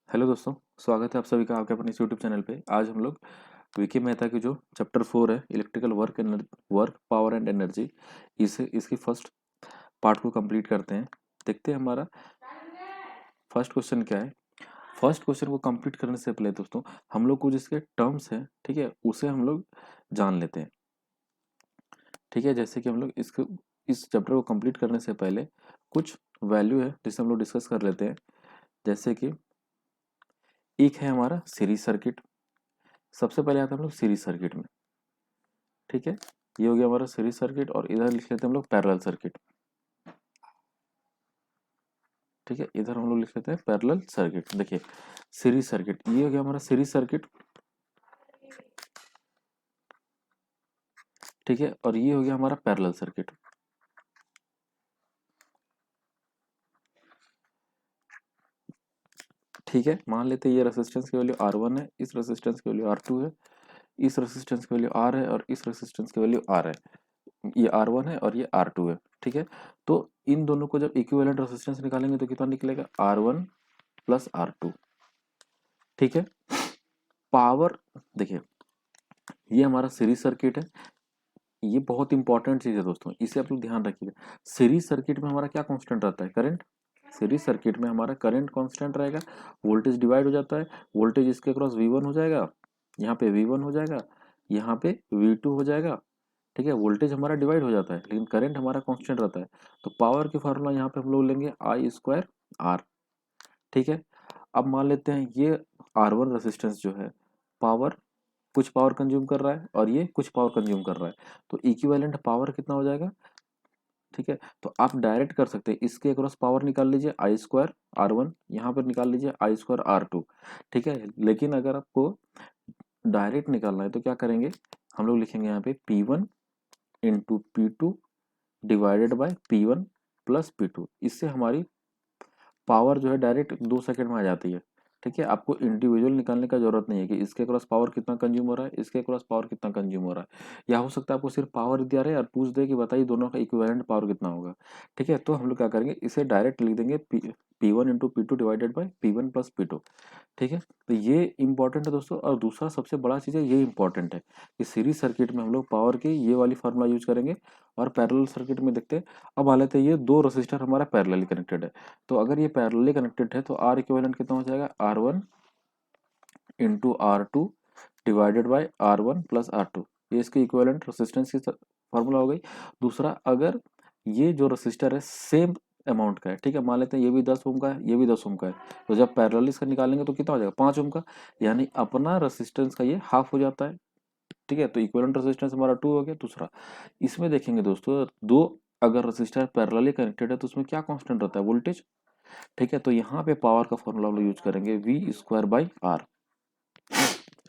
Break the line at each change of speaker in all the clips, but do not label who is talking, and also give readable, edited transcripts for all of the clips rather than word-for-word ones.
Hello दोस्तों, स्वागत है आप सभी का आपके अपने इस यूट्यूब चैनल पे। आज हम लोग वीके मेहता की जो चैप्टर 4 है electrical work power and energy, इसे इसकी फर्स्ट पार्ट को कंप्लीट करते हैं। देखते हैं हमारा फर्स्ट क्वेश्चन क्या है। फर्स्ट क्वेश्चन को कंप्लीट करने से पहले दोस्तों हम लोग को जिसके टर्म्स हैं, ठीक है, उसे हम लोग जान लेते हैं। ठीक है, जैसे कि हम लोग इस चैप्टर को कंप्लीट करने से पहले कुछ वैल्यू है जिसे हम लोग डिस्कस कर लेते हैं। जैसे कि एक है हमारा सीरीज सर्किट। सबसे पहले आता है हम लोग सीरीज सर्किट में। ठीक है, ये हो गया हमारा सीरीज सर्किट और इधर लिख लेते हैं हम लोग पैरेलल सर्किट। ठीक है, इधर हम लोग लिख लेते हैं पैरेलल सर्किट। देखिए सीरीज सर्किट, ये हो गया हमारा सीरीज सर्किट। ठीक है, और ये हो गया हमारा पैरेलल सर्किट। ठीक है, मान लेते हैं ये रेसिस्टेंस की वैल्यू R1 है, इस रेसिस्टेंस की वैल्यू R2 है, इस रेसिस्टेंस की वैल्यू R है और इस रेसिस्टेंस की वैल्यू R है। ये R1 है और ये R2 है। ठीक है, तो इन दोनों को जब इक्विवेलेंट रेसिस्टेंस निकालेंगे तो कितना निकलेगा, R1 प्लस R2। ठीक है, पावर देखिए ये हमारा सीरीज सर्किट है। ये बहुत इंपॉर्टेंट चीज है दोस्तों, इसे आप लोग ध्यान रखिएगा। सीरीज सर्किट में हमारा क्या कांस्टेंट रहता है, करंट। सीरीज सर्किट में हमारा करंट कांस्टेंट रहेगा, वोल्टेज डिवाइड हो जाता है। वोल्टेज इसके क्रॉस V1 हो जाएगा, यहाँ पे V1 हो जाएगा, यहाँ पे V2 हो जाएगा। ठीक है, वोल्टेज हमारा डिवाइड हो जाता है लेकिन करंट हमारा कांस्टेंट रहता है। तो पावर की फार्मूला यहाँ पे हम लोग लेंगे I स्क्वायर R। ठीक है, अब मान लेते हैं ये R1 रेजिस्टेंस जो है पावर, कुछ पावर कंज्यूम कर रहा है और ये कुछ पावर कंज्यूम कर रहा है, तो इक्विवेलेंट पावर कितना हो जाएगा। ठीक है, तो आप डायरेक्ट कर सकते हैं, इसके अक्रॉस पावर निकाल लीजिए आई स्क्वायर R1, यहाँ पर निकाल लीजिए आई स्क्वायर R2। ठीक है, लेकिन अगर आपको डायरेक्ट निकालना है तो क्या करेंगे, हम लोग लिखेंगे यहाँ पे P1 into P2 divided by P1 plus P2। इससे हमारी पावर जो है डायरेक्ट 2 सेकंड में आ जाती है। ठीक है, आपको इंडिविजुअल निकालने का जरूरत नहीं है कि इसके क्रॉस पावर कितना कंज्यूम हो रहा है, इसके क्रॉस पावर कितना कंज्यूम हो रहा है। या हो सकता है आपको सिर्फ पावर दिया रहे और पूछ दे कि बताइए दोनों का इक्विवेलेंट पावर कितना होगा। ठीक है, तो हम लोग क्या करेंगे, इसे डायरेक्ट लिख देंगे P1 into P2 divided by P1 plus P2। ठीक है, तो ये इंपॉर्टेंट है दोस्तों। और दूसरा सबसे बड़ा चीज़ है, ये इंपॉर्टेंट है कि सीरीज सर्किट में हम लोग पावर की ये वाली फार्मूला यूज करेंगे और पैरेलल सर्किट में देखते हैं। अब मान लेते हैं ये दो रेसिस्टर हमारा पैरेलली कनेक्टेड है, तो अगर ये पैरेलली कनेक्टेड है तो आर इक्विवेलेंट कितना हो जाएगा, R1 into R2 divided by R1 plus R2। ये इसकी इक्विवेलेंट रेसिस्टेंस की फार्मूला हो गई। दूसरा, अगर ये जो रेसिस्टर है सेम अमाउंट का है, ठीक है, मान लेते हैं ये भी 10 ओम का है, ये भी 10 ओम का है, तो जब पैरेलली इसका निकालेंगे तो कितना हो जाएगा, 5 ओम का। यानी अपना रेसिस्टेंस का ये हाफ हो जाता है। ठीक है, तो इक्विवेलेंट रेजिस्टेंस हमारा 2 हो गया। दूसरा, इसमें देखेंगे दोस्तों, दो अगर रेजिस्टर पैरेलली कनेक्टेड है तो उसमें क्या कांस्टेंट रहता है, वोल्टेज। ठीक है, तो यहाँ पे पावर का फॉर्मूला हम लोग यूज करेंगे V स्क्वायर बाई R।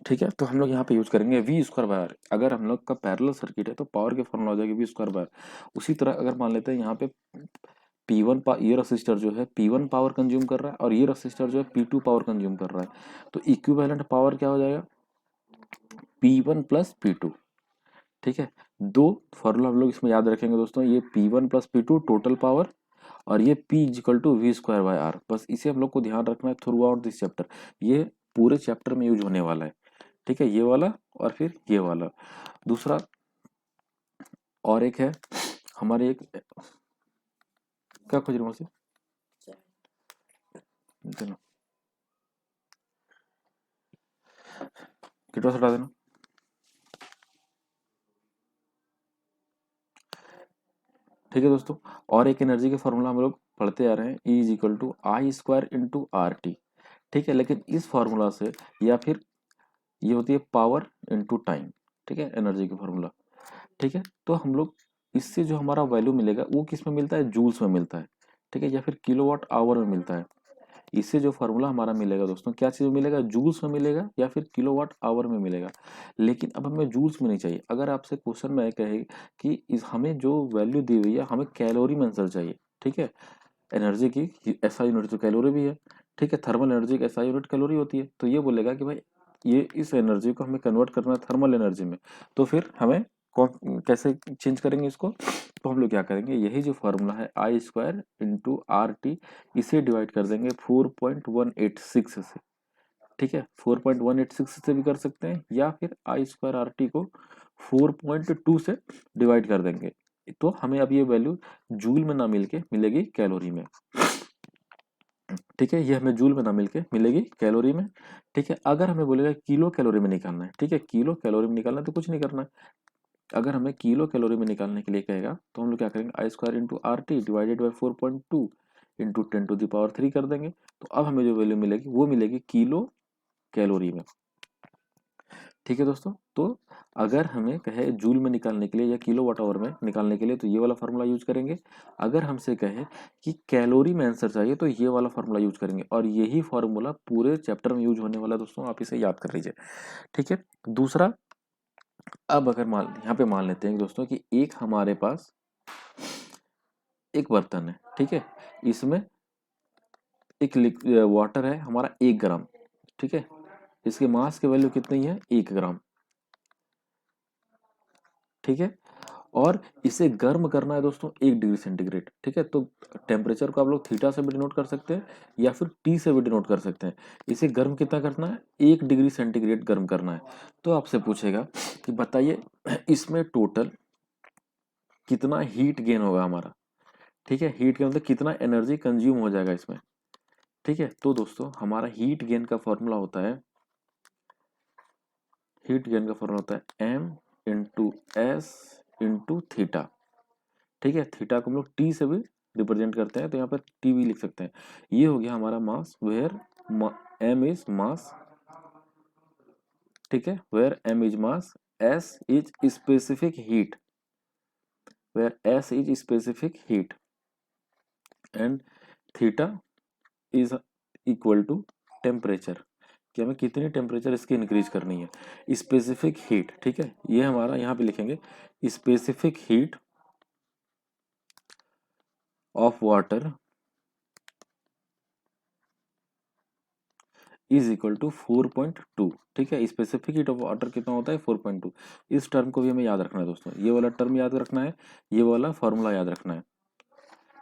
ठीक है, तो हम लोग यहाँ पे यूज करेंगे V स्क्वायर बाय R। अगर हम लोग का पैरेलल सर्किट है तो पावर की फॉर्मूला हो जाएगी V स्क्वायर बाय R। उसी तरह अगर मान लेते हैं यहाँ पे ये रेसिस्टर जो है P1 पावर कंज्यूम कर रहा है और ये रेसिस्टर जो है P2 पावर कंज्यूम कर रहा है, तो इक्विवेलेंट पावर क्या हो जाएगा, P1 प्लस P2। ठीक है, दो फॉर्मूला हम लोग इसमें याद रखेंगे दोस्तों, ये P1 plus P2 total power और ये P is equal to V square by R। बस इसे हम लोग को ध्यान रखना है थ्रू आउट दिस चैप्टर। ये पूरे चैप्टर में यूज होने वाला है। ठीक है, ये वाला और फिर ये वाला। दूसरा और एक है हमारे एक, क्या खोज रहे हो देना, किटवा हटा देना। ठीक है दोस्तों, और एक एनर्जी के फॉर्मूला हम लोग पढ़ते आ रहे हैं, E is equal to I square into RT। ठीक है, लेकिन इस फॉर्मूला से, या फिर ये होती है पावर इंटू टाइम। ठीक है, एनर्जी की फॉर्मूला। ठीक है, तो हम लोग इससे जो हमारा वैल्यू मिलेगा वो किस में मिलता है, जूल्स में मिलता है। ठीक है, या फिर किलोवाट आवर में मिलता है। इससे जो फार्मूला हमारा मिलेगा दोस्तों, क्या चीज में मिलेगा, जूल्स में मिलेगा या फिर किलोवाट आवर में मिलेगा। लेकिन अब हमें जूल्स में नहीं चाहिए। अगर आपसे क्वेश्चन में कहे कि हमें जो वैल्यू दी हुई है हमें कैलोरी में आंसर चाहिए। ठीक है, एनर्जी की ऐसा यूनिट तो कैलोरी भी है। ठीक है, थर्मल एनर्जी की ऐसा यूनिट कैलोरी होती है। तो ये बोलेगा कि भाई ये इस एनर्जी को हमें कन्वर्ट करना है थर्मल एनर्जी में, तो फिर हमें कैसे चेंज करेंगे इसको। तो हम लोग क्या करेंगे, यही जो फार्मूला है आई स्क्वायर इंटू RT, इसे डिवाइड कर देंगे 4.186 से। ठीक है, 4.186 से भी कर सकते हैं, या फिर आई स्क्वायर आर टी को 4.2 से डिवाइड कर देंगे, तो हमें अब ये वैल्यू जूल में ना मिलके मिलेगी कैलोरी में। ठीक है, ये हमें जूल में ना मिलके मिलेगी कैलोरी में। ठीक है, अगर हमें बोलेगा किलो कैलोरी में निकालना है, ठीक है, किलो कैलोरी में निकालना है तो कुछ नहीं करना है। अगर हमें किलो कैलोरी में निकालने के लिए कहेगा तो हम लोग क्या करेंगे, I square into R T divided by 4.2 into 10⁻³ कर देंगे। तो अब हमें जो वैल्यू मिलेगी वो मिलेगी किलो कैलोरी में। ठीक है दोस्तों, तो अगर हमें कहे जूल में निकालने के लिए या किलो वाट आवर में निकालने के लिए तो ये वाला फार्मूला यूज करेंगे। अगर हमसे कहे कि कैलोरी में आंसर चाहिए तो ये वाला फार्मूला यूज करेंगे, और यही फार्मूला पूरे चैप्टर में यूज होने वाला है दोस्तों, आप इसे याद कर लीजिए। ठीक है, दूसरा, अब अगर यहाँ पे मान लेते हैं दोस्तों कि एक हमारे पास एक बर्तन है, ठीक है, इसमें एक वाटर है हमारा 1 ग्राम, ठीक है, इसके मास की वैल्यू कितनी है, 1 ग्राम। ठीक है, और इसे गर्म करना है दोस्तों 1 डिग्री सेंटीग्रेड। ठीक है, तो टेम्परेचर को आप लोग थीटा से भी डिनोट कर सकते हैं या फिर टी से भी डिनोट कर सकते हैं। इसे गर्म कितना करना है, 1 डिग्री सेंटीग्रेड गर्म करना है। तो आपसे पूछेगा कि बताइए इसमें टोटल कितना हीट गेन होगा हमारा। ठीक है, हीट गेन मतलब कितना एनर्जी कंज्यूम हो जाएगा इसमें। ठीक है, तो दोस्तों हमारा हीट गेन का फॉर्मूला होता है, हीट गेन का फॉर्मूला होता है m into S into theta. ठीक है, थीटा को हम लोग टी से भी रिप्रेजेंट करते हैं, तो यहाँ पर टी भी लिख सकते हैं। ये हो गया हमारा mass, where M is mass. ठीक है, where M is mass, S is specific heat, where S is specific heat, and theta is equal to temperature, कि हमें कितनी टेम्परेचर इसकी इंक्रीज करनी है, स्पेसिफिक हीट। ठीक है, ये हमारा यहाँ पे लिखेंगे specific heat of water is equal to 4.2। ठीक है, स्पेसिफिक हीट ऑफ वाटर कितना होता है, 4.2। इस टर्म को भी हमें याद रखना है दोस्तों, ये वाला टर्म याद रखना है, ये वाला फॉर्मूला याद रखना है।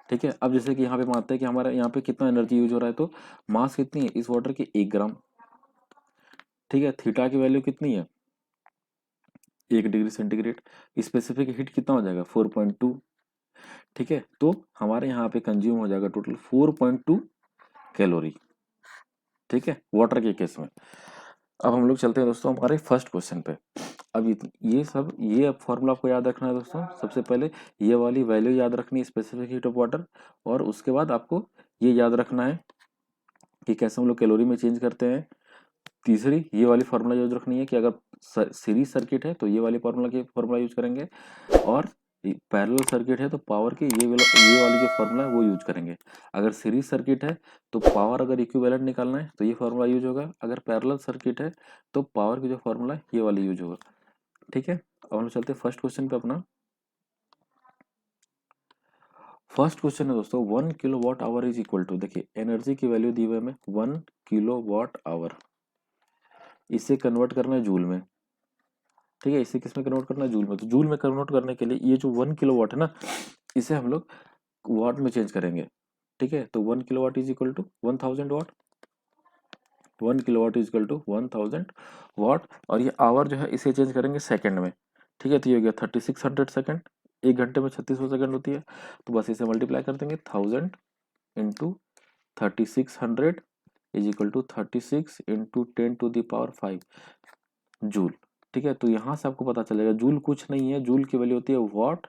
ठीक है, अब जैसे कि यहाँ पे मानते हैं कि हमारा यहाँ पे कितना एनर्जी यूज हो रहा है, तो मास कितनी है इस वाटर की, 1 ग्राम। ठीक है, थीटा की वैल्यू कितनी है, 1 डिग्री सेंटीग्रेड। स्पेसिफिक हीट कितना हो जाएगा, 4.2। ठीक है, तो हमारे यहाँ पे कंज्यूम हो जाएगा टोटल 4.2 कैलोरी। ठीक है, वाटर के केस में। अब हम लोग चलते हैं दोस्तों हमारे फर्स्ट क्वेश्चन पे। अब ये अब फॉर्मूला आपको याद रखना है दोस्तों। सबसे पहले ये वाली वैल्यू याद रखनी है, स्पेसिफिक हीट ऑफ वाटर, और उसके बाद आपको ये याद रखना है कि कैसे हम लोग कैलोरी में चेंज करते हैं। तीसरी ये वाली फार्मूला यूज रखनी है कि अगर सीरीज सर्किट है तो ये वाली फार्मूला यूज करेंगे, और पैरेलल सर्किट है तो पावर की ये वाली जो फार्मूला है वो यूज करेंगे। अगर सीरीज सर्किट है तो पावर अगर इक्विवेलेंट निकालना है तो ये फार्मूला यूज होगा, अगर पैरेलल सर्किट है तो पावर की जो फार्मूला है ये वाली यूज होगा। ठीक है, अब हम चलते हैं फर्स्ट क्वेश्चन पे अपना। फर्स्ट क्वेश्चन है दोस्तों, 1 kilowatt hour is equal to, देखिए एनर्जी की वैल्यू दी हुई है हमें 1 किलोवाट आवर, इसे कन्वर्ट करना है जूल में। ठीक है, इसे किस में कन्वर्ट करना है, जूल में। तो जूल में कन्वर्ट करने के लिए ये जो 1 किलोवाट है ना, इसे हम लोग वाट में चेंज करेंगे। ठीक है, तो 1 kilowatt is equal to 1000 watt, 1 kilowatt is equal to 1000 watt, और ये आवर जो है इसे चेंज करेंगे सेकंड में। ठीक है, तो ये हो गया 3600 सेकंड, 1 घंटे में 3600 सेकंड होती है, तो बस इसे मल्टीप्लाई कर देंगे 1000 into 3600 is equal to 36 into 10⁵ joule. ठीक है, तो यहाँ से आपको पता चलेगा जूल कुछ नहीं है, जूल की वैल्यू होती है वाट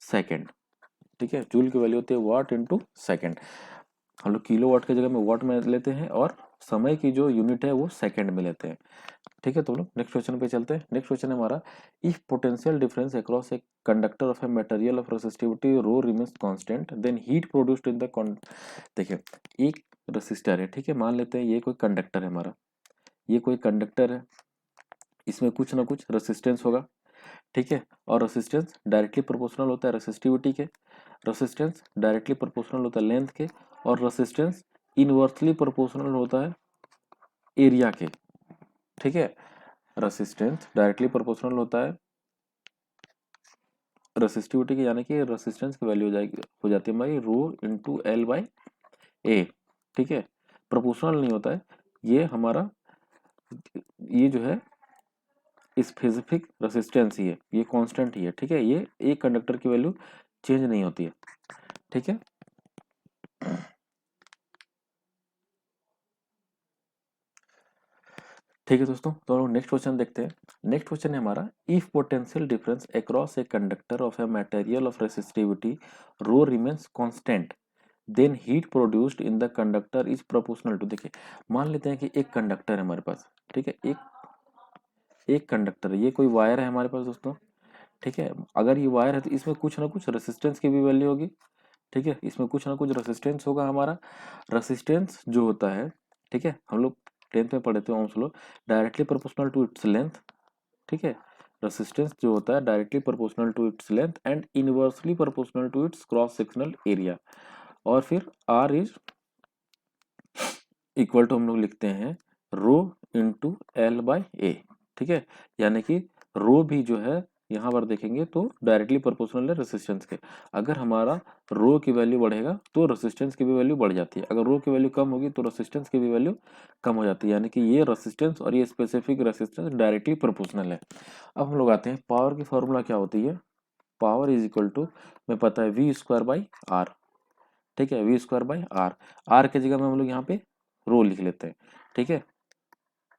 सेकंड। ठीक है, जूल की वैल्यू होती है वाट इंटू सेकेंड। हम लोग किलो वाट की जगह में वाट में लेते हैं, और समय की जो यूनिट है वो सेकंड में लेते हैं। ठीक है, तो लोग नेक्स्ट क्वेश्चन पे चलते हैं। नेक्स्ट क्वेश्चन है हमारा, if potential difference across a conductor of a material of resistivity rho remains constant then heat produced in the, देखिए एक रेसिस्टर है, ठीक है, मान लेते हैं ये कोई कंडक्टर है हमारा, ये कोई कंडक्टर है, इसमें कुछ ना कुछ रेसिस्टेंस होगा। ठीक है, और रेसिस्टेंस डायरेक्टली प्रोपोर्शनल होता है रेसिस्टिविटी के, रेसिस्टेंस डायरेक्टली प्रोपोर्शनल होता है लेंथ के, और रेसिस्टेंस इनवर्सली प्रोपोर्शनल होता है एरिया के। ठीक है, रेसिस्टेंस डायरेक्टली प्रोपोर्शनल होता है रेसिस्टिविटी के, यानी कि रेसिस्टेंस की वैल्यू हो जाती है हमारी रो इंटू एल बाई ए। ठीक है, प्रोपोर्शनल नहीं होता है, ये हमारा ये जो है स्पेसिफिक रेसिस्टेंस ही है, ये कांस्टेंट ही है, ठीक है। ये एक कंडक्टर की वैल्यू चेंज नहीं होती है, ठीक है। ठीक है दोस्तों, तो नेक्स्ट क्वेश्चन देखते हैं। नेक्स्ट क्वेश्चन है हमारा, if potential difference across a conductor of a material of resistivity rho remains constant, then heat produced in the conductor is proportional to. देखिए, मान लेते हैं कि एक कंडक्टर है हमारे पास, ठीक है, एक कंडक्टर है, ये कोई वायर है हमारे पास दोस्तों, ठीक है। अगर ये वायर है तो इसमें कुछ ना कुछ रेसिस्टेंस की भी वैल्यू होगी, ठीक है, इसमें कुछ ना कुछ रेसिस्टेंस होगा हमारा। रेसिस्टेंस जो होता है, ठीक है, हम लोग 10th में पढ़े थे Ohm's law, directly proportional to its length, ठीक है। रेसिस्टेंस जो होता है directly proportional to its length and inversely proportional to its cross sectional area. और फिर आर इज इक्वल टू हम लोग लिखते हैं रो इंटू एल बाई ए, ठीक है। यानी कि रो भी जो है यहाँ पर देखेंगे तो डायरेक्टली प्रोपोर्शनल है रेसिस्टेंस के। अगर हमारा रो की वैल्यू बढ़ेगा तो रेसिस्टेंस की भी वैल्यू बढ़ जाती है, अगर रो की वैल्यू कम होगी तो रेसिस्टेंस की भी वैल्यू कम हो जाती है, यानी कि ये रेसिस्टेंस और ये स्पेसिफिक रेसिस्टेंस डायरेक्टली प्रोपोर्शनल है। अब हम लोग आते हैं पावर की फॉर्मूला क्या होती है। पावर इज इक्वल टू, में पता है वी स्क्वायर बाई आर, ठीक है, V square by R. R की जगह में हम लोग यहाँ पे रो लिख लेते हैं, ठीक है।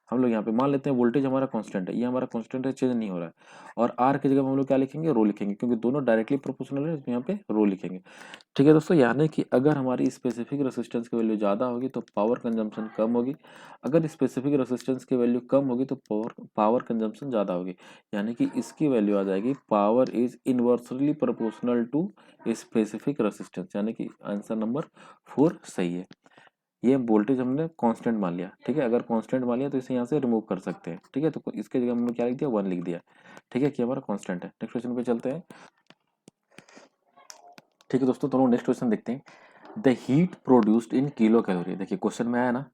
हम लोग यहाँ पे मान लेते हैं वोल्टेज हमारा कांस्टेंट है, ये हमारा कांस्टेंट है, चेंज नहीं हो रहा है। और आर की जगह में हम लोग क्या लिखेंगे, रो लिखेंगे, क्योंकि दोनों डायरेक्टली प्रोपोर्शनल है, तो यहाँ पे रो लिखेंगे। ठीक है दोस्तों, यानी कि अगर हमारी स्पेसिफिक रेसिस्टेंस की वैल्यू ज़्यादा होगी तो पावर कंजम्पशन कम होगी, अगर स्पेसिफिक रेसिस्टेंस की वैल्यू कम होगी तो पावर कंजम्पशन ज़्यादा होगी। यानी कि इसकी वैल्यू आ जाएगी power is inversely proportional to specific resistance, यानी कि आंसर नंबर 4 सही है। ये वोल्टेज हमने कांस्टेंट मान लिया, ठीक है। अगर कांस्टेंट मान लिया तो इसे यहाँ से रिमूव कर सकते हैं, ठीक है। तो इसके जगह हमने क्या लिख दिया, 1 लिख दिया, ठीक है, कि हमारा कांस्टेंट है। नेक्स्ट क्वेश्चन पे चलते हैं। ठीक है दोस्तों, तो नेक्स्ट क्वेश्चन देखते हैं। The heat produced in kilo calorie. देखिए क्वेश्चन में आया ना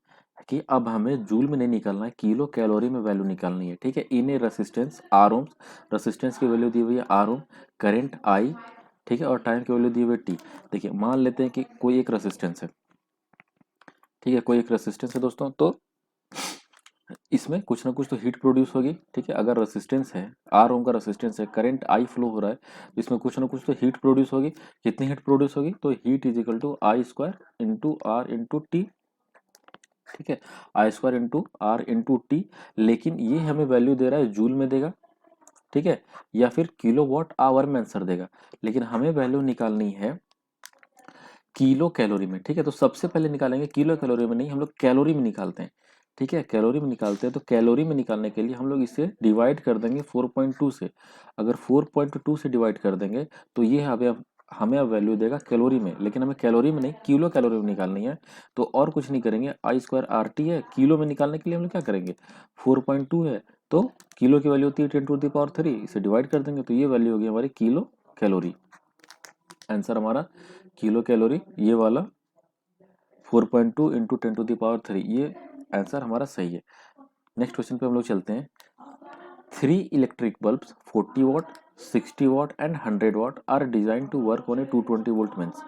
कि अब हमें जूल में नहीं निकालना है, किलो कैलोरी में वैल्यू निकालनी है, ठीक है। In a resistance R ohm, resistance की वैल्यू दी हुई है आर ओम, करेंट आई, ठीक है, और टाइम की वैल्यू दी हुई है टी। देखिए मान लेते हैं कि कोई एक रेसिस्टेंस है, ठीक है, कोई एक रेसिस्टेंस है दोस्तों, तो इसमें कुछ ना कुछ तो हीट प्रोड्यूस होगी, ठीक है। अगर रेसिस्टेंस है, आर ओम का रेसिस्टेंस है, करंट आई फ्लो हो रहा है, तो इसमें कुछ ना कुछ तो हीट प्रोड्यूस होगी। कितनी हीट प्रोड्यूस होगी, तो heat is equal to I square into R into T, ठीक है, I square into R into T. लेकिन ये हमें वैल्यू दे रहा है जूल में देगा, ठीक है, या फिर किलो वॉट आवर में आंसर देगा, लेकिन हमें वैल्यू निकालनी है किलो कैलोरी में, ठीक है। तो सबसे पहले निकालेंगे किलो कैलोरी में नहीं, हम लोग कैलोरी में निकालते हैं, ठीक है, कैलोरी में निकालते हैं। तो कैलोरी में निकालने के लिए हम लोग इसे डिवाइड कर देंगे 4.2 से। अगर 4.2 से डिवाइड कर देंगे तो ये हमें अब वैल्यू देगा कैलोरी में, लेकिन हमें कैलोरी में नहीं किलो कैलोरी में निकालनी है। तो और कुछ नहीं करेंगे, आई स्क्वायर आर टी है, किलो में निकालने के लिए हम लोग क्या करेंगे, 4.2 है तो किलो की वैल्यू होती है 10⁻3, इसे डिवाइड कर देंगे तो ये वैल्यू होगी हमारी किलो कैलोरी। आंसर हमारा किलो कैलोरी, ये वाला 4.2 इंटू 10⁻3, ये आंसर हमारा सही है। नेक्स्ट क्वेश्चन पे हम लोग चलते हैं। 3 electric bulbs 40 watt, 60 watt and 100 watt are designed to work on a 220 volt mains.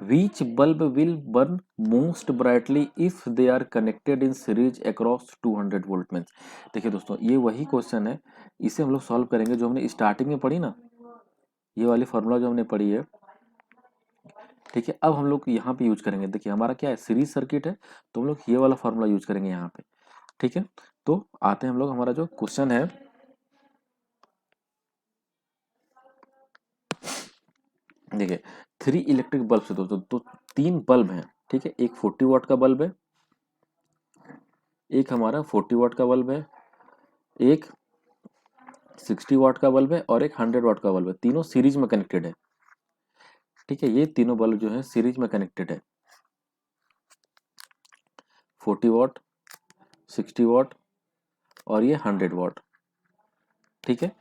Which bulb will burn most brightly if they are connected in series across 200 volt mains? देखिए दोस्तों, ये वही question है, इसे हम लोग सॉल्व करेंगे जो हमने स्टार्टिंग में पढ़ी ना, ये वाली फॉर्मूला जो हमने पढ़ी है, ठीक है। अब हम लोग यहाँ पे यूज करेंगे, देखिए हमारा क्या है, सीरीज सर्किट है, तो हम लोग ये वाला फॉर्मूला यूज करेंगे यहाँ पे, ठीक है। तो आते हैं हम लोग, हमारा जो क्वेश्चन है, देखिए 3 इलेक्ट्रिक बल्ब से दोस्तों, तो 3 बल्ब हैं, ठीक है। एक 40 वाट का बल्ब है, एक हमारा 40 वाट का बल्ब है, एक 60 वाट का बल्ब है और एक 100 वाट का बल्ब है, तीनों सीरीज में कनेक्टेड है, ठीक है। ये तीनों बल्ब जो है सीरीज में कनेक्टेड है, 40 वाट, 60 वाट और ये 100 वाट, ठीक है।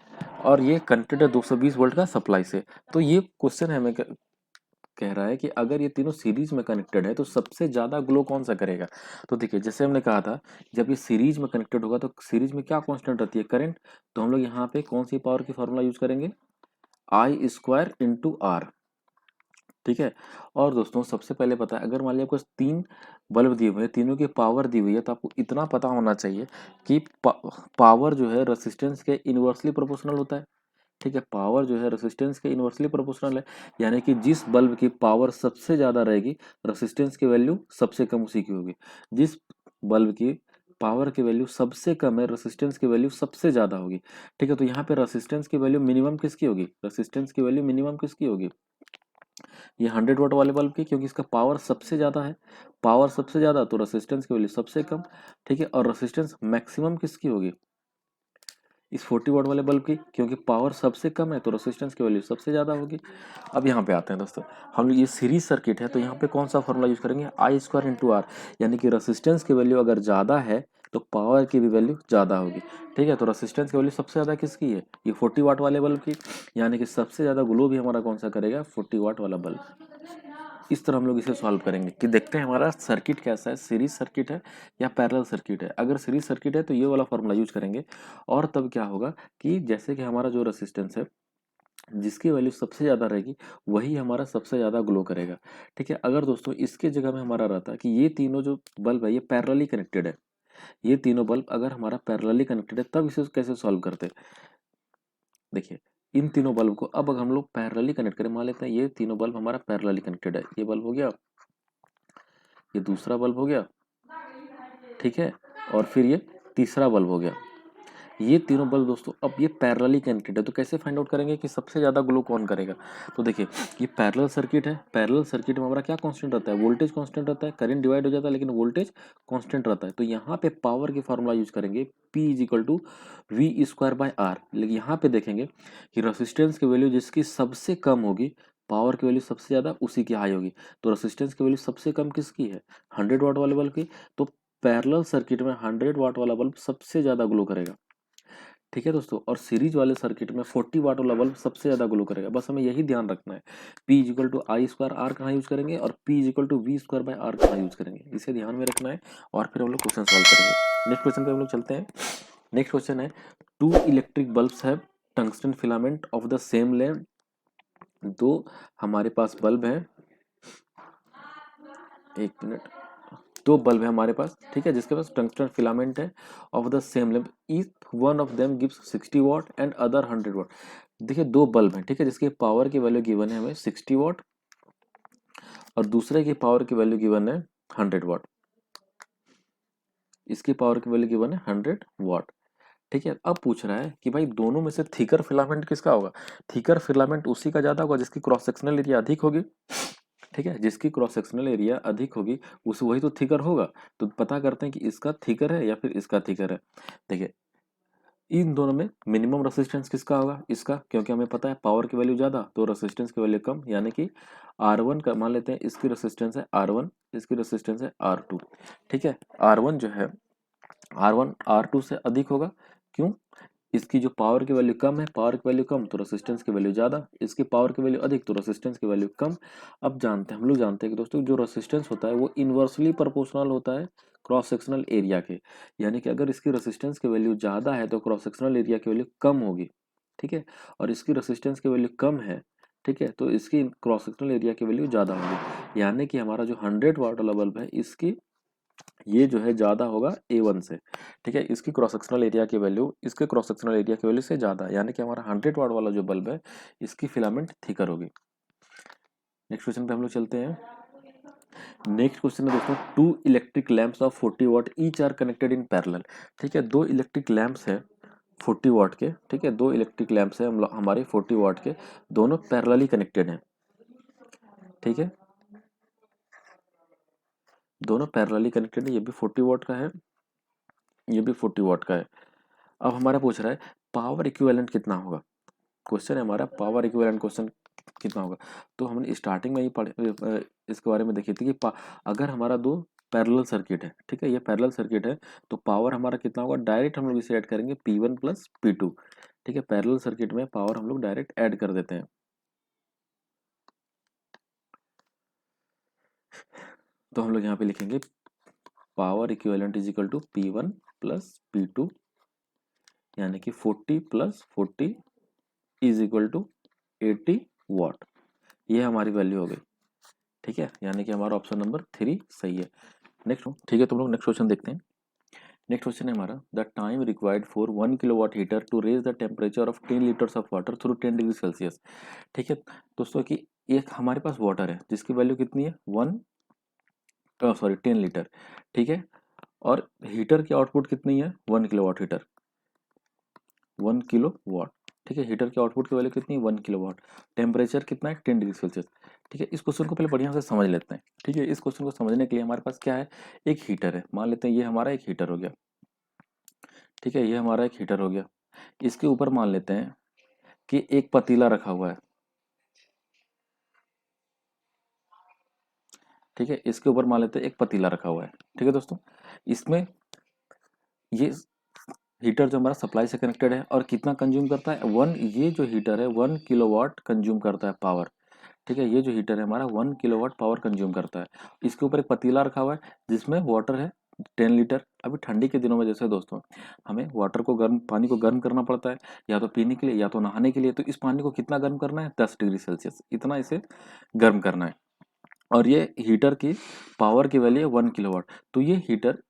और ये कनेक्टेड है 220 वोल्ट का सप्लाई से। तो ये क्वेश्चन है, हमें कह रहा है कि अगर ये तीनों सीरीज में कनेक्टेड है तो सबसे ज्यादा ग्लो कौन सा करेगा। तो देखिए जैसे हमने कहा था, जब ये सीरीज में कनेक्टेड होगा तो सीरीज में क्या कांस्टेंट रहती है, करंट। तो हम लोग यहाँ पे कौन सी पावर की फॉर्मूला यूज करेंगे, आई स्क्वायर इंटू आर, ठीक है। और दोस्तों सबसे पहले पता है, अगर मान लिया आपको 3 बल्ब दिए हुए हैं, तीनों की पावर दी हुई है, तो आपको इतना पता होना चाहिए कि पावर जो है रेसिस्टेंस के इनवर्सली प्रोपोर्शनल होता है। ठीक है, पावर जो है रेसिस्टेंस के इनवर्सली प्रोपोर्शनल है, यानी कि जिस बल्ब की पावर सबसे ज्यादा रहेगी, रेसिस्टेंस की वैल्यू सबसे कम उसी की होगी। जिस बल्ब की पावर की वैल्यू सबसे कम है, रेसिस्टेंस की वैल्यू सबसे ज्यादा होगी। ठीक है, तो यहाँ पे रेसिस्टेंस की वैल्यू मिनिमम किसकी होगी? रेसिस्टेंस की वैल्यू मिनिमम किसकी होगी? ये 100 वाट वाले बल्ब की, क्योंकि इसका पावर सबसे ज्यादा है। पावर सबसे ज्यादा तो रेसिस्टेंस की वैल्यू सबसे कम। ठीक है, और रेसिस्टेंस मैक्सिमम किसकी होगी? इस 40 वाट वाले बल्ब की, क्योंकि पावर सबसे कम है तो रेसिस्टेंस की वैल्यू सबसे ज्यादा होगी। अब यहाँ पे आते हैं दोस्तों, हम ये सीरीज सर्किट है, तो यहाँ पे कौन सा फॉर्मूला यूज करेंगे? आई स्क्वायर इंटू आर, यानी कि रेसिस्टेंस की वैल्यू अगर ज्यादा है तो पावर की भी वैल्यू ज्यादा होगी। ठीक है, तो रेसिस्टेंस की वैल्यू सबसे ज्यादा किसकी है? ये 40 वाट वाले बल्ब की, यानी कि सबसे ज्यादा ग्लो भी हमारा कौन सा करेगा? 40 वाट वाला बल्ब। इस तरह हम लोग इसे सॉल्व करेंगे कि देखते हैं हमारा सर्किट कैसा है, सीरीज सर्किट है या पैरेलल सर्किट है। अगर सीरीज सर्किट है तो ये वाला फॉर्मूला यूज करेंगे, और तब क्या होगा कि जैसे कि हमारा जो रेसिस्टेंस है, जिसकी वैल्यू सबसे ज्यादा रहेगी वही हमारा सबसे ज्यादा ग्लो करेगा। ठीक है, अगर दोस्तों इसके जगह में हमारा रहता कि ये तीनों जो बल्ब है ये पैरेलली कनेक्टेड है, ये तीनों बल्ब अगर हमारा पैरेलली कनेक्टेड है, तब इसे कैसे सॉल्व करते? देखिए, इन तीनों बल्ब को अब अगर हम लोग पैरेलली कनेक्ट करें, मान लेते हैं ये तीनों बल्ब हमारा पैरेलली कनेक्टेड है, ये बल्ब हो गया, ये दूसरा बल्ब हो गया, ठीक है, और फिर ये तीसरा बल्ब हो गया। ये तीनों बल्ब दोस्तों अब ये पैरेलली कनेक्टेड है, तो कैसे फाइंड आउट करेंगे कि सबसे ज्यादा ग्लो कौन करेगा? तो देखिए, ये पैरेलल सर्किट है, पैरेलल सर्किट में हमारा क्या कांस्टेंट रहता है? वोल्टेज कांस्टेंट रहता है, करंट डिवाइड हो जाता है लेकिन वोल्टेज कांस्टेंट रहता है। तो यहाँ पे पावर की फार्मूला यूज करेंगे, P is equal to V square by R. लेकिन यहाँ पे देखेंगे कि रेसिस्टेंस की वैल्यू जिसकी सबसे कम होगी, पावर की वैल्यू सबसे ज्यादा उसी की हाई होगी। तो रेसिस्टेंस की वैल्यू सबसे कम किसकी है? 100 वाट वाले बल्ब की। तो पैरेलल सर्किट में 100 वाट वाला बल्ब सबसे ज्यादा ग्लो करेगा। ठीक है दोस्तों, और सीरीज वाले सर्किट में 40 वाट वाला बल्ब सबसे ज्यादा ग्लो करेगा। बस हमें यही ध्यान रखना है, P is equal to I square R कहाँ यूज करेंगे और P is equal to V square by R कहाँ यूज करेंगे, इसे ध्यान में रखना है। और फिर हम लोग क्वेश्चन सॉल्व करेंगे। नेक्स्ट क्वेश्चन पे हम लोग चलते हैं। नेक्स्ट क्वेश्चन है, 2 electric bulbs have tungsten filament of the same length. दो हमारे पास बल्ब है, एक मिनट, दो बल्ब है हमारे पास, ठीक है, जिसके पास टंगस्टन फिलामेंट है of the same length, if one of them gives 60 watt and other 100 watt. देखिए, दो बल्ब है, ठीक है, जिसकी पावर की वैल्यू गिवन है हमें 60 वाट, और दूसरे की पावर की वैल्यू गिवन है 100 वाट। इसकी पावर की वैल्यू गिवन है 100 वाट। ठीक है, अब पूछ रहा है कि भाई दोनों में से थिकर फिलामेंट किसका होगा? थिकर फिलामेंट उसी का ज्यादा होगा जिसकी क्रॉस सेक्शनल एरिया अधिक होगी। ठीक है, जिसकी क्रॉस सेक्शनल एरिया अधिक होगी उस वही तो थिकर होगा। तो पता करते हैं कि इसका थिकर है या फिर इसका थिकर है। देखिए, इन दोनों में मिनिमम रेसिस्टेंस किसका होगा? इसका, क्योंकि हमें पता है पावर की वैल्यू ज्यादा तो रेसिस्टेंस की वैल्यू कम, यानी कि R1 का मान लेते हैं, इसकी रेसिस्टेंस है R1, इसकी रेसिस्टेंस है R2। ठीक है, R1 जो है, R1 R2 से अधिक होगा। क्यों? इसकी जो पावर की वैल्यू कम है, पावर की वैल्यू कम तो रेसिस्टेंस की वैल्यू ज्यादा, इसकी पावर की वैल्यू अधिक तो रेसिस्टेंस की वैल्यू कम। अब जानते हैं, हम लोग जानते हैं कि दोस्तों जो रेसिस्टेंस होता है वो इनवर्सली प्रोपोर्शनल होता है क्रॉस सेक्शनल एरिया के, यानी कि अगर इसकी रेसिस्टेंस की वैल्यू ज्यादा है तो क्रॉस सेक्शनल एरिया की वैल्यू कम होगी। ठीक है, और इसकी रेसिस्टेंस की वैल्यू कम है, ठीक है, तो इसकी क्रॉस सेक्शनल एरिया की वैल्यू ज्यादा होगी, यानी कि हमारा जो 100 वाट वाला बल्ब है इसकी ये जो है ज्यादा होगा A1 से। ठीक है, इसकी क्रॉस सेक्शनल एरिया की वैल्यू इसके क्रॉस सेक्शनल एरिया की वैल्यू से ज्यादा, यानी कि हमारा 100 वाट वाला जो बल्ब है इसकी फिलामेंट थिकर होगी। नेक्स्ट क्वेश्चन पे हम लोग चलते हैं। नेक्स्ट क्वेश्चन है दोस्तों, 2 electric lamps of 40 watt each are connected in parallel. ठीक है, दो इलेक्ट्रिक लैंप्स है 40 वाट के, ठीक है, दो इलेक्ट्रिक लैंप्स है हमारे 40 वाट के, दोनों पैरेलली कनेक्टेड हैं। ठीक है, दोनों पैरेलली कनेक्टेड है, ये भी 40 वाट का है, ये भी 40 वाट का है। अब हमारा पूछ रहा है पावर इक्विवेलेंट कितना होगा। क्वेश्चन है हमारा पावर इक्विवेलेंट क्वेश्चन कितना होगा। तो हमने स्टार्टिंग में ही इसके बारे में देखी थी कि अगर हमारा दो पैरेलल सर्किट है, ठीक है, ये पैरेलल सर्किट है, तो पावर हमारा कितना होगा? डायरेक्ट हम लोग इसे ऐड करेंगे P1 प्लस P2। ठीक है, पैरेलल सर्किट में पावर हम लोग डायरेक्ट ऐड कर देते हैं। तो हम लोग यहाँ पे लिखेंगे power equivalent is equal to P1 plus P2, यानी कि 40 plus 40 is equal to 80 watt. ये हमारी वैल्यू हो गई। ठीक है, यानी कि हमारा ऑप्शन नंबर 3 सही है। नेक्स्ट, ठीक है, तुम लोग नेक्स्ट क्वेश्चन देखते हैं। नेक्स्ट क्वेश्चन है हमारा, the time required for 1 kilowatt heater to raise the temperature of 10 litres of water through 10 degree Celsius. ठीक है दोस्तों, कि एक हमारे पास वाटर है जिसकी वैल्यू कितनी है 10 लीटर, ठीक है, और हीटर की आउटपुट कितनी है 1 किलोवाट हीटर, 1 किलोवाट, ठीक है, हीटर की आउटपुट की वैल्यू कितनी है 1 किलोवाट, टेम्परेचर कितना है 10 डिग्री सेल्सियस। ठीक है, इस क्वेश्चन को पहले बढ़िया से समझ लेते हैं। ठीक है, इस क्वेश्चन को समझने के लिए हमारे पास क्या है, एक हीटर है, मान लेते हैं ये हमारा एक हीटर हो गया। ठीक है, ये हमारा एक हीटर हो गया। इसके ऊपर मान लेते हैं कि एक पतीला रखा हुआ है। ठीक है, इसके ऊपर मान लेते हैं एक पतीला रखा हुआ है। ठीक है दोस्तों, इसमें ये हीटर जो हमारा सप्लाई से कनेक्टेड है और कितना कंज्यूम करता है ये जो हीटर है 1 किलोवाट कंज्यूम करता है पावर। ठीक है, ये जो हीटर है हमारा 1 किलोवाट पावर कंज्यूम करता है। इसके ऊपर एक पतीला रखा हुआ है जिसमें वाटर है 10 लीटर। अभी ठंडी के दिनों में जैसे दोस्तों हमें वाटर को गर्म, पानी को गर्म करना पड़ता है, या तो पीने के लिए या तो नहाने के लिए। तो इस पानी को कितना गर्म करना है 10 डिग्री सेल्सियस, इतना इसे गर्म करना है। और ये हीटर की पावर की वैल्यू है 1 किलोवाट। तो ये हीटर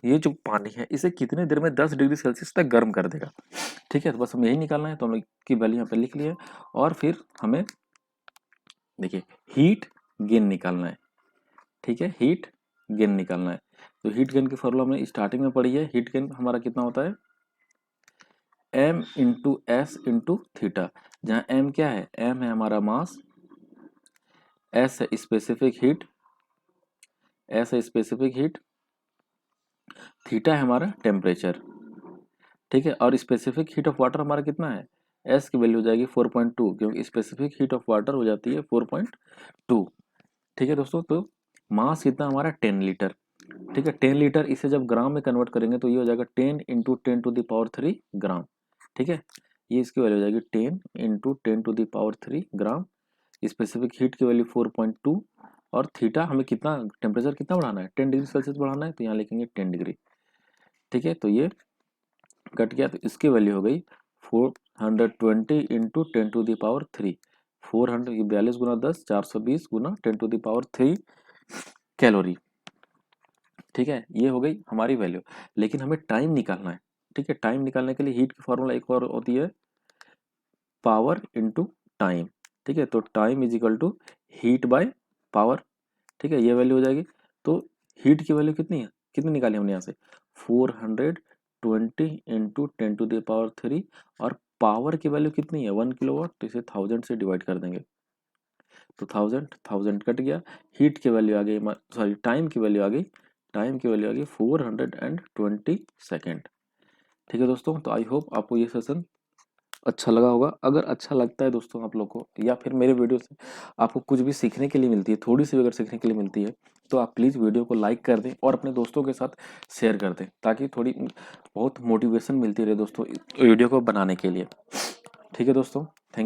ये जो पानी है इसे कितने देर में 10 डिग्री सेल्सियस तक गर्म कर देगा। ठीक है, तो बस हमें यही निकालना है, तो हम की वैल्यू यहाँ पे लिख लिए और फिर हमें देखिए हीट गेन निकालना है। ठीक है, हीट गेन निकालना है। तो हीट गेन की फॉर्मूला हमने स्टार्टिंग में पढ़ी है। हीट गेन हमारा कितना होता है m into S into theta, जहाँ m क्या है, m है हमारा मास, s है स्पेसिफिक हीट, थीटा है हमारा टेम्परेचर। ठीक है, और स्पेसिफिक हीट ऑफ वाटर हमारा कितना है, एस की वैल्यू हो जाएगी 4.2, क्योंकि स्पेसिफिक हीट ऑफ वाटर हो जाती है 4.2। ठीक है दोस्तों, तो मास कितना हमारा 10 लीटर। ठीक है, 10 लीटर, इसे जब ग्राम में कन्वर्ट करेंगे तो ये हो जाएगा 10 इंटू 10⁻³ ग्राम। ठीक है, ये इसकी वैल्यू हो जाएगी 10 इंटू 10⁻³ ग्राम। स्पेसिफिक हीट की वैल्यू 4.2, और थीटा हमें कितना, टेम्परेचर कितना बढ़ाना है 10 डिग्री सेल्सियस बढ़ाना है, तो यहाँ लिखेंगे 10 डिग्री। ठीक है, तो ये कट गया, तो इसकी वैल्यू हो गई 420 इंटू 10⁻3, 400, ये 42 गुना 10, 420 गुना 10⁻3 कैलोरी। ठीक है, ये हो गई हमारी वैल्यू, लेकिन हमें टाइम निकालना है। ठीक है, टाइम निकालने के लिए हीट की फॉर्मूला एक और होती है पावर इंटू टाइम। ठीक है, तो time is equal to heat by power. ठीक है, ये वैल्यू हो जाएगी। तो हीट की वैल्यू कितनी है, कितनी निकाली हमने यहाँ से 420 इंटू 10⁻3, और पावर की वैल्यू कितनी है 1 किलोवाट, तो इसे 1000 से डिवाइड कर देंगे, तो 1000 कट गया। हीट की वैल्यू आ गई, सॉरी टाइम की वैल्यू आ गई, 420 सेकेंड। ठीक है दोस्तों, तो आई होप आपको ये सेशन अच्छा लगा होगा। अगर अच्छा लगता है दोस्तों आप लोग को, या फिर मेरे वीडियो से आपको कुछ भी सीखने के लिए मिलती है, थोड़ी सी भी अगर सीखने के लिए मिलती है, तो आप प्लीज़ वीडियो को लाइक कर दें और अपने दोस्तों के साथ शेयर कर दें, ताकि थोड़ी बहुत मोटिवेशन मिलती रहे दोस्तों वीडियो को बनाने के लिए। ठीक है दोस्तों, थैंक